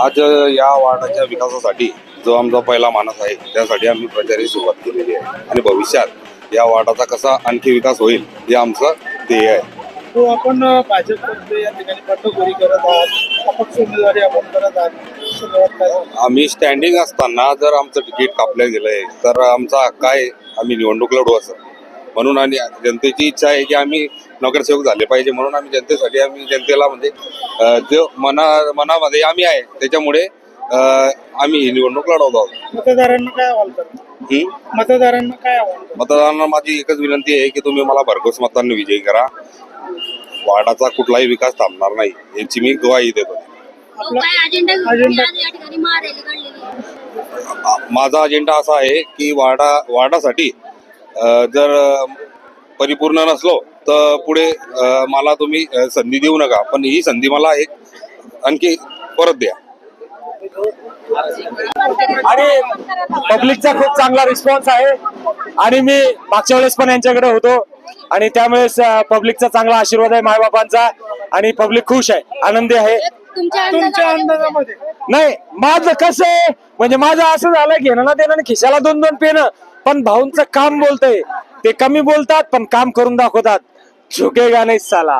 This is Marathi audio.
आज या वार्डाच्या विकासासाठी जो आमचा पहिला माणूस आहे त्यासाठी आम्ही प्रचाराची सुरुवात केलेली आहे आणि भविष्यात या वार्डाचा कसा आणखी विकास होईल हे आमचं ध्येय आहे. तो आपण भाजपमध्ये या ठिकाणी बंडखोरी करत आहात, अपक्ष उमेदवारी आपण करत आहात, संदर्भात काय सांगाल? आम्ही स्टँडिंग असताना जर आमचं तिकीट कापलं गेलंय तर आमचा हक्क आहे, आम्ही निवडणूक लढू असं म्हणून. आणि जनतेची इच्छा आहे की आम्ही नगरसेवक झाले पाहिजे म्हणून आम्ही जनतेसाठी आम्ही जनतेला म्हणजे जो मनामध्ये आम्ही आहे त्याच्यामुळे आम्ही ही निवडणूक लढवत आहोत. मतदारांना काय आवाहन करतो? मतदारांना काय आवाहन करतो? मतदारांना माझी एकच विनंती आहे की तुम्ही मला भरघोस मतांनी विजयी करा. वार्डाचा कुठलाही विकास थांबणार नाही याची मी ग्वाही देतो. माझा अजेंडा असा आहे की वार्डासाठी जर परिपूर्ण नसलो तर पुढे मला तुम्ही संधी देऊ नका, पण ही संधी मला एक आणखी परत द्या. आणि पब्लिकचा खूप चांगला रिस्पॉन्स आहे आणि मी मागच्या वेळेस पण यांच्याकडे होतो आणि त्यामुळेच पब्लिकचा चांगला आशीर्वाद आहे मायबापांचा आणि पब्लिक खुश आहे, आनंदी आहे. तुमच्या अंदाजामध्ये नाही माझं कसं आहे म्हणजे माझं असं झालं घेणं ना देणं खिशाला 2-2 पेनं, पण भाऊंचं काम बोलतंय ते कमी बोलतात पण काम करून दाखवतात. झुकेगा नाही साला.